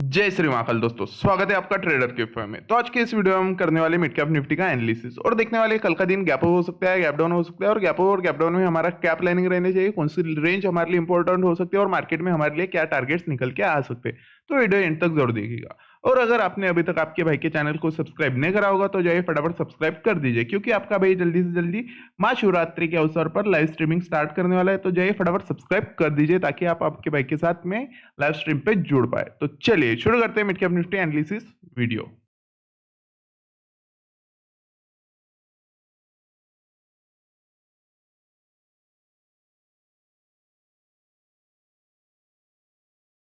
जय श्री महाकाल दोस्तों, स्वागत है आपका ट्रेडर के फॉर्म में। तो आज के इस वीडियो में हम करने वाले मिड कैप निफ्टी का एनालिसिस और देखने वाले कल का दिन गैप अप हो सकता है, गैप डाउन हो सकता है और गैप डाउन में हमारा क्या प्लानिंग रहनी चाहिए, कौन सी रेंज हमारे लिए इंपॉर्टेंट हो सकती है और मार्केट में हमारे लिए क्या टारगेट्स निकल के आ सकते हैं। तो वीडियो एंड तक जरूर देखिएगा। और अगर आपने अभी तक आपके भाई के चैनल को सब्सक्राइब नहीं करा होगा तो जाइए फटाफट सब्सक्राइब कर दीजिए, क्योंकि आपका भाई जल्दी से जल्दी महाशिवरात्रि के अवसर पर लाइव स्ट्रीमिंग स्टार्ट करने वाला है। तो जाइए फटाफट सब्सक्राइब कर दीजिए ताकि आप आपके भाई के साथ में लाइव स्ट्रीम पे जुड़ पाए। तो चलिए शुरू करते हैं mid cap Nifty analysis video.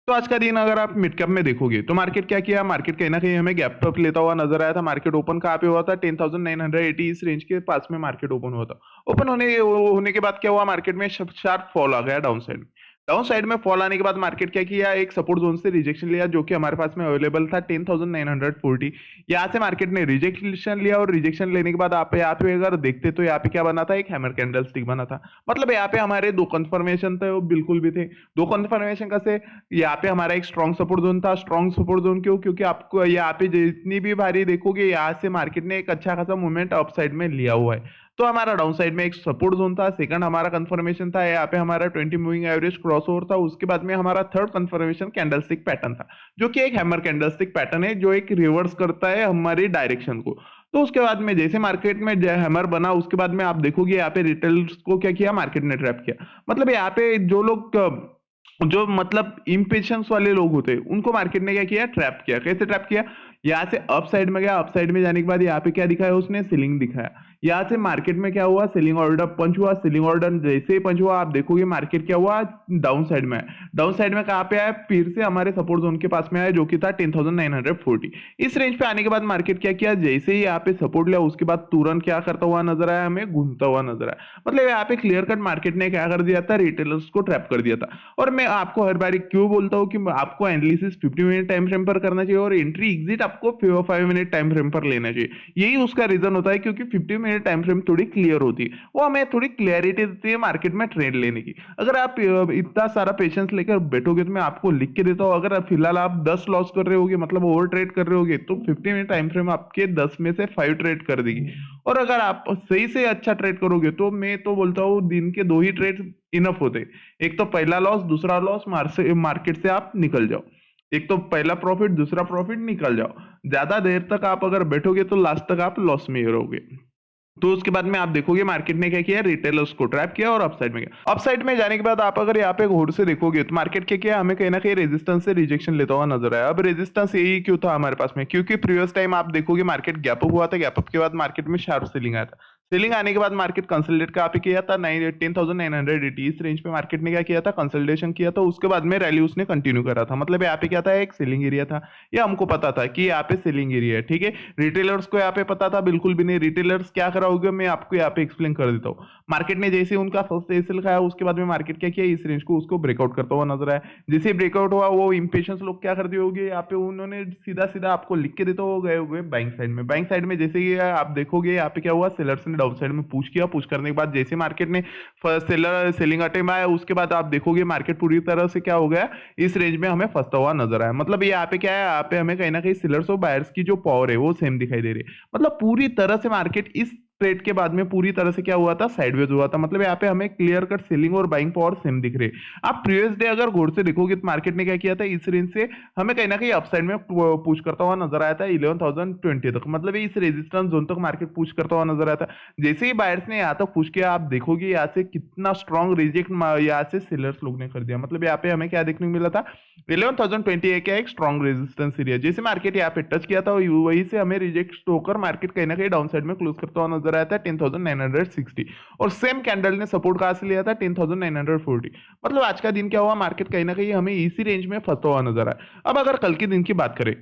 तो आज का दिन अगर आप मिड कैप में देखोगे तो मार्केट क्या किया, मार्केट कहीं ना कहीं हमें गैप अप लेता हुआ नजर आया था। मार्केट ओपन कहाँ पे हुआ था, 10,980 इस रेंज के पास में मार्केट ओपन हुआ था। ओपन होने के बाद क्या हुआ, मार्केट में शार्प फॉल आ गया डाउन साइड में। डाउन साइड में फॉल आने के बाद मार्केट क्या किया, एक सपोर्ट जोन से रिजेक्शन लिया जो कि हमारे पास में अवेलेबल था 10,940। यहाँ से मार्केट ने रिजेक्शन लिया और रिजेक्शन लेने के बाद आप यहाँ पे अगर देखते तो यहाँ पे क्या बना था, एक हैमर कैंडल स्टिक बना था। मतलब यहाँ पे हमारे दो कंफर्मेशन थे, वो बिल्कुल भी थे। दो कंफर्मेशन का से यहाँ पे हमारा एक स्ट्रॉन्ग सपोर्ट जोन था। स्ट्रॉन्ग सपोर्ट जोन क्यों, क्योंकि आपको यहाँ पे जितनी भी भारी देखोगे यहाँ से मार्केट ने एक अच्छा खासा मूवमेंट अप साइड में लिया हुआ है। तो हमारा डाउन साइड में एक सपोर्ट जोन था, सेकंड हमारा कंफर्मेशन था, यहाँ पे हमारा 20 मूविंग एवरेज क्रॉस ओवर था। उसके बाद में हमारा थर्ड कंफर्मेशन कैंडलस्टिक पैटर्न था, जो कि एक हैमर कैंडलस्टिक पैटर्न है जो एक रिवर्स करता है हमारी डायरेक्शन को। तो उसके बाद में जैसे मार्केट में हैमर बना, उसके बाद में आप देखोगे यहाँ पे रिटेलर्स को क्या किया, मार्केट ने ट्रैप किया। मतलब यहाँ पे जो लोग जो मतलब इम्पेशंस वाले लोग होते हैं उनको मार्केट ने क्या किया, ट्रैप किया। कैसे ट्रैप किया, यहाँ से अप साइड में गया, अप साइड में जाने के बाद यहाँ पे क्या दिखाया उसने, सेलिंग दिखाया। यहाँ से मार्केट में क्या हुआ, सेलिंग ऑर्डर पंच हुआ। सेलिंग ऑर्डर जैसे ही पंच हुआ आप देखोगे मार्केट क्या हुआ, डाउन साइड में है। डाउन साइड में कहाँ पे आया, फिर से हमारे सपोर्ट जोन के पास में आया जो कि था 10,940। इस रेंज पे आने के बाद मार्केट क्या किया, जैसे ही यहाँ पे सपोर्ट लिया उसके बाद तुरंत क्या करता हुआ नजर आया, हमें घूमता हुआ नजर आया। मतलब यहाँ पे क्लियर कट मार्केट ने क्या कर दिया था, रिटेलर्स को ट्रैप कर दिया था। और मैं आपको हर बार क्यों बोलता हूँ कि आपको एनालिसिस 50 मिनट टाइम फ्रेम पर करना चाहिए और एंट्री एग्जिट आपको 5 मिनट टाइम फ्रेम पर लेना चाहिए। यही उसका रीजन होता है, क्योंकि 50 मिनट टाइम फ्रेम थोड़ी क्लियर होती है, वो हमें थोड़ी क्लियरिटी देती है मार्केट में ट्रेड लेने की। अगर आप इतना सारा पेशेंस लेकर बैठोगे तो मैं आपको लिख के देता हूँ, अगर फिलहाल आप 10 लॉस कर रहे होगे, मतलब ओवर ट्रेड कर रहे होगे, तो 50 मिनट टाइम फ्रेम आपके 10 में से 5 ट्रेड कर देगी। और अगर आप सही से अच्छा ट्रेड करोगे तो मैं तो बोलता हूँ दिन के 2 ही ट्रेड इनफ होते। एक तो पहला लॉस, दूसरा लॉस, मार्केट से आप निकल जाओ। एक तो पहला प्रॉफिट, दूसरा प्रॉफिट, निकल जाओ। ज्यादा देर तक आप अगर बैठोगे तो लास्ट तक आप लॉस में ही रहोगे। तो उसके बाद में आप देखोगे मार्केट ने क्या किया, रिटेलर्स को ट्रैप किया और अपसाइड में गया। अपसाइड में जाने के बाद आप अगर यहाँ पे घोर से देखोगे तो मार्केट क्या किया, हमें कहीं ना कहीं रेजिस्टेंस से रिजेक्शन लेता हुआ नजर आया। अब रेजिस्टेंस यही क्यों था हमारे पास में, क्योंकि प्रीवियस टाइम आप देखोगे मार्केट गैप अप हुआ था, गैप अप के बाद मार्केट में शार्प सेलिंग आया था। सेलिंग आने के बाद मार्केट कंसोलिडेट कहाँ पे किया था, 10,980 इस रेंज पे मार्केट ने क्या किया था, कंसोलिडेशन किया था। उसके बाद में रैली उसने कंटिन्यू करा था। मतलब यहाँ पे क्या था, एक सेलिंग एरिया था, ये हमको पता था कि यहाँ पे सेलिंग एरिया है, ठीक है। रिटेलर्स को यहाँ पे पता था बिल्कुल भी नहीं। रिटेलर्स क्या करा होगा मैं आपको यहाँ पे एक्सप्लेन कर देता हूँ। मार्केट ने जैसे उनका फर्स्ट एसएल खाया उसके बाद में मार्केट क्या किया, इस रेंज को उसको ब्रेकआउट करता हुआ नजर आया। जैसे ब्रेकआउट हुआ वो इंपेशंस लोग क्या कर दिए होंगे, यहाँ पे उन्होंने सीधा सीधा आपको लिख के देते हो गए होंगे बाइंग साइड में। बाइंग साइड में जैसे ही आप देखोगे यहाँ पे क्या हुआ, सेलर्स ने डाउन साइड में पुश किया। पुश करने के बाद जैसे मार्केट ने सेलर सेलिंग अटेम्प्ट आया, उसके बाद आप देखोगे मार्केट पूरी तरह से क्या हो गया, इस रेंज में हमें फंसता हुआ नजर आया। मतलब यहाँ पे क्या है, यहाँ पे हमें कहीं ना कहीं सेलर्स और बायर्स की जो पावर है वो सेम दिखाई दे रही है। मतलब पूरी तरह से मार्केट इस ट्रेड के बाद में पूरी तरह से क्या हुआ था, साइडवेज हुआ था। मतलब यहाँ पे हमें क्लियर कट सेलिंग और बाइंग पावर सेम दिख रहे। आप प्रीवियस डे अगर गौर से देखोगे तो मार्केट ने क्या किया था, इस रेंज से हमें कहीं ना कहीं अपसाइड में पुश करता हुआ नजर आया था 11,020 तक। मतलब इस रेजिस्टेंस जोन तक मार्केट पुश करता हुआ नजर आया था। जैसे ही बायर्स ने यहाँ तक पुश किया आप देखोगे यहाँ से कितना स्ट्रॉन्ग रिजेक्ट यहाँ से सेलर्स लोग ने कर दिया। मतलब यहाँ पे हमें क्या देखने को मिला था, 11,020 का एक स्ट्रॉन्ग रेजिस्टेंस एरिया। जैसे मार्केट यहाँ पे टच किया था वही से हमें रिजेक्ट होकर मार्केट कहीं ना कहीं डाउन साइड में क्लोज करता हुआ नजर आया था 10,960। और सेम कैंडल ने सपोर्ट कहां से लिया था, 10,940। मतलब आज का दिन क्या हुआ, मार्केट कहीं ना कहीं हमें इसी रेंज में फंसता हुआ नजर आया। अब अगर कल के दिन की बात करें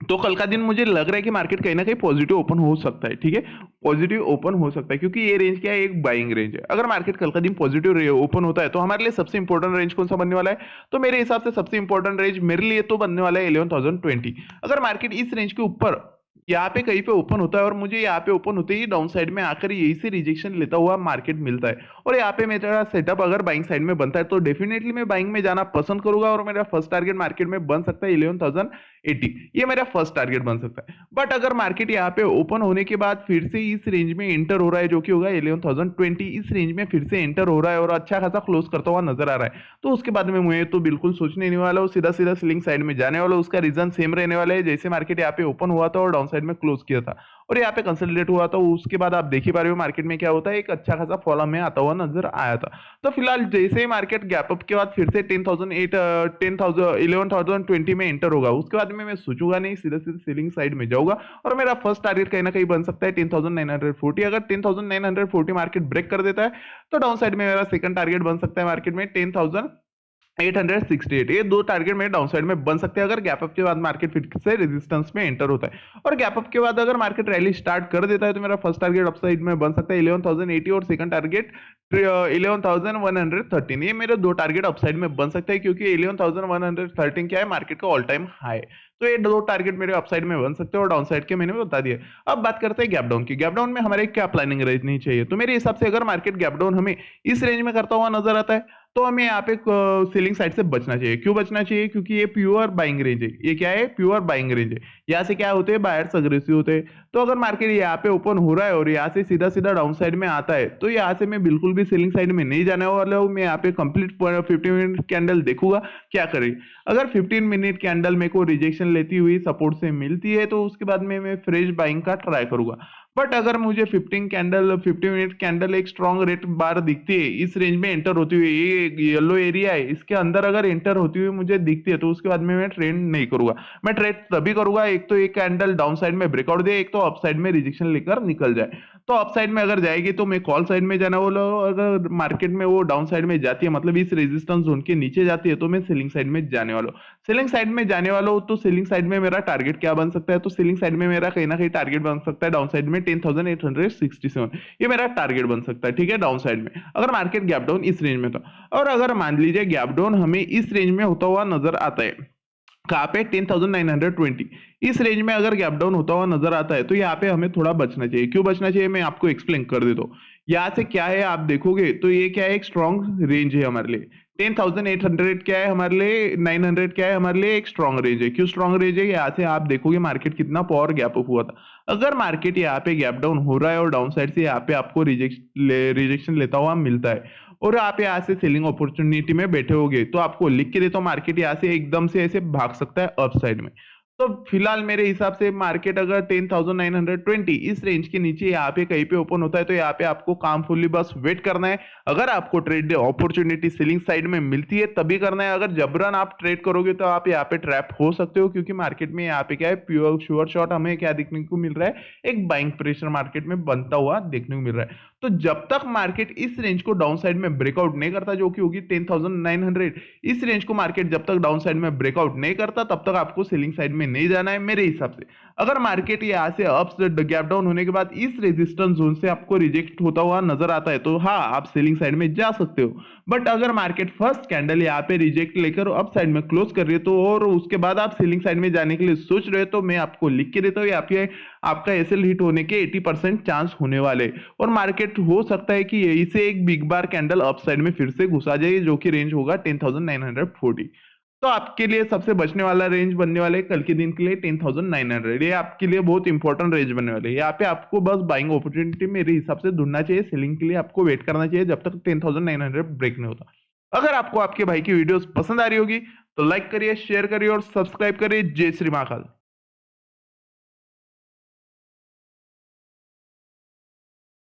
तो कल का दिन मुझे लग रहा है कि मार्केट कहीं ना कहीं पॉजिटिव ओपन हो सकता है, ठीक है। पॉजिटिव ओपन हो सकता है क्योंकि ये रेंज क्या है, एक बाइंग रेंज है। अगर मार्केट कल का दिन पॉजिटिव ओपन होता है तो हमारे लिए सबसे इंपॉर्टेंट रेंज कौन सा बनने वाला है, तो मेरे हिसाब से सबसे इंपॉर्टेंट रेंज मेरे लिए तो बनने वाला है 11,020। अगर मार्केट इस रेंज के ऊपर यहाँ पे कहीं पे ओपन होता है और मुझे यहाँ पे ओपन होते ही डाउन साइड में आकर यही से रिजेक्शन लेता हुआ मार्केट मिलता है और यहाँ पे मेरा सेटअप अगर बाइंग साइड में बनता है तो डेफिनेटली मैं बाइंग में जाना पसंद करूंगा और मेरा फर्स्ट टारगेट मार्केट में बन सकता है 11,080। ये मेरा फर्स्ट टारगेट बन सकता है। बट अगर मार्केट यहाँ पे ओपन होने के बाद फिर से इस रेंज में एंटर हो रहा है जो कि होगा 11,020, इस रेंज में फिर से एंटर हो रहा है और अच्छा खासा क्लोज करता हुआ नजर आ रहा है, तो उसके बाद में मुझे तो बिल्कुल सोचने नहीं वाला हूँ, सीधा सीधा सेलिंग साइड में जाने वाला हूँ। उसका रीजन सेम रहने वाला है, जैसे मार्केट यहाँ पे ओपन हुआ था और डाउन साइड में क्लोज किया था और यहाँ पे कंसोलिडेट हुआ था, उसके बाद आप देख ही पा रहे हो मार्केट में क्या होता है, एक अच्छा खासा फॉल में आता हुआ नजर आया था। तो फिलहाल जैसे ही मार्केट गैप अप के बाद फिर से 11,020 में एंटर होगा, उसके बाद में मैं सोचूंगा नहीं, सीधा सीधा सेलिंग साइड में जाऊंगा और मेरा फर्स्ट टारगेट कहीं ना कहीं बन सकता है 10,940। अगर 10,940 मार्केट ब्रेक कर देता है तो डाउन साइड में मेरा सेकंड टारगेट बन सकता है मार्केट में 10,868। ये दो टारगेट मेरे डाउन साइड में बन सकते हैं अगर गैप अप के बाद मार्केट फिर से रेजिस्टेंस में एंटर होता है। और गैप अप के बाद अगर मार्केट रैली स्टार्ट कर देता है तो मेरा फर्स्ट टारगेट अपसाइड में बन सकता है 11,080 और सेकंड टारगेट 11,113। ये मेरे दो टारगेट अपसाइड में बन सकते हैं क्योंकि 11,113 क्या है, मार्केट का ऑल टाइम हाई। तो ये दो टारगेट मेरे अपसाइड में बन सकते हैं और डाउन साइड के मैंने बता दिया। अब बात करते हैं गैप डाउन की। गैप डाउन में हमारे क्या प्लानिंग रहनी चाहिए, तो मेरे हिसाब से अगर मार्केट गैप डाउन हमें इस रेंज में करता हुआ नजर आता है तो हमें यहाँ पे सेलिंग साइड से बचना चाहिए। क्यों बचना चाहिए, क्योंकि ये प्योर बाइंग रेंज है। ये क्या है, प्योर बाइंग रेंज है। यहाँ से क्या होते हैं, बायर्स अग्रेसिव होते हैं। तो अगर मार्केट यहाँ पे ओपन हो रहा है और यहाँ से सीधा सीधा डाउन साइड में आता है तो यहाँ से मैं बिल्कुल भी सेलिंग साइड में नहीं जाने वाला हूँ। मैं यहाँ पे कंप्लीट 15 मिनट कैंडल देखूंगा क्या करेगी। अगर 15 मिनट कैंडल मेरे को रिजेक्शन लेती हुई सपोर्ट से मिलती है तो उसके बाद में मैं फ्रेश बाइंग का ट्राई करूंगा। बट अगर मुझे 15 मिनट कैंडल एक स्ट्रॉन्ग रेड बार दिखती है इस रेंज में एंटर होती हुई, ये येलो एरिया है इसके अंदर अगर एंटर होती हुई मुझे दिखती है तो उसके बाद में मैं ट्रेड नहीं करूंगा। मैं ट्रेड तभी करूंगा एक तो एक कैंडल डाउन साइड में ब्रेकआउट दे, एक तो अप साइड में रिजेक्शन लेकर निकल जाए। तो अप साइड में अगर जाएगी तो मैं कॉल साइड में जाना वाला हूं, अगर मार्केट में वो डाउन साइड में जाती है मतलब इस रेजिस्टेंस जोन के नीचे जाती है तो मैं सेलिंग साइड में जाने वाला हूँ। सेलिंग साइड में जाने वाला हूँ तो सेलिंग साइड में मेरा टारगेट क्या बन सकता है, तो सेलिंग साइड में मेरा कहीं ना कहीं टारगेट बन सकता है डाउन साइड में 10,867। ये मेरा टारगेट बन सकता है, ठीक है, डाउन साइड में अगर मार्केट गैप डाउन इस रेंज में था। और अगर मान लीजिए गैप डाउन हमें इस रेंज में होता हुआ नजर आता है, कहाँ पे 10,920, इस रेंज में अगर गैप डाउन होता हुआ नजर आता है तो यहाँ पे हमें थोड़ा बचना चाहिए। क्यों बचना चाहिए मैं आपको एक्सप्लेन कर देता हूँ। यहाँ से क्या है आप देखोगे तो ये क्या है, एक स्ट्रॉन्ग रेंज है हमारे लिए। 10,800 क्या है हमारे लिए, 900 क्या है हमारे लिए, एक स्ट्रॉन्ग रेंज है। क्यों स्ट्रॉन्ग रेंज है, यहाँ से आप देखोगे मार्केट कितना पावर गैप अप हुआ था। अगर मार्केट यहाँ पे गैप डाउन हो रहा है और डाउन साइड से यहाँ पे आपको रिजेक्शन लेता हुआ मिलता है और आप यहाँ से सेलिंग अपॉर्चुनिटी में बैठे होगे तो आपको लिख के देता हूँ मार्केट यहाँ से एकदम से ऐसे भाग सकता है अप साइड में। तो फिलहाल मेरे हिसाब से मार्केट अगर 10,920 इस रेंज के नीचे यहाँ पे कहीं पे ओपन होता है तो यहाँ पे आपको कामफुली बस वेट करना है। अगर आपको ट्रेड अपॉर्चुनिटी सेलिंग साइड में मिलती है तभी करना है। अगर जबरन आप ट्रेड करोगे तो आप यहाँ पे ट्रैप हो सकते हो, क्योंकि मार्केट में यहाँ पे क्या है, प्योर श्योर शॉट हमें क्या देखने को मिल रहा है, एक बाइंग प्रेशर मार्केट में बनता हुआ देखने को मिल रहा है। तो जब तक मार्केट इस रेंज को डाउन साइड में ब्रेकआउट नहीं करता जो कि होगी 10,900, इस रेंज को मार्केट जब तक डाउन साइड में ब्रेकआउट नहीं करता तब तक आपको सेलिंग साइड में नहीं जाना है मेरे हिसाब से। अगर मार्केट यहाँ से अप गैप डाउन होने के बाद इस रेजिस्टेंस जोन से आपको रिजेक्ट होता हुआ नजर आता है तो हाँ आप सेलिंग साइड में जा सकते हो। बट अगर मार्केट फर्स्ट कैंडल यहाँ पे रिजेक्ट लेकर अप साइड में क्लोज कर रही है तो और उसके बाद आप सेलिंग साइड में जाने के लिए सोच रहे हो तो मैं आपको लिख के देता हूँ यहाँ पे आपका एसएल हिट होने के 80% चांस होने वाले और मार्केट हो सकता है कि यही से एक बिग बार कैंडल अप साइड में फिर से घुसा जाए जो कि रेंज होगा 10,940। तो आपके लिए सबसे बचने वाला रेंज बनने वाले कल के दिन के लिए 10,900, ये आपके लिए बहुत इंपॉर्टेंट रेंज बनने वाले। यहाँ पे आपको बस बाइंग अपॉर्चुनिटी मेरे हिसाब से ढूंढना चाहिए, सेलिंग के लिए आपको वेट करना चाहिए जब तक 10,900 ब्रेक नहीं होता। अगर आपको आपके भाई की वीडियोस पसंद आ रही होगी तो लाइक करिए, शेयर करिए और सब्सक्राइब करिए। जय श्री महाकाल।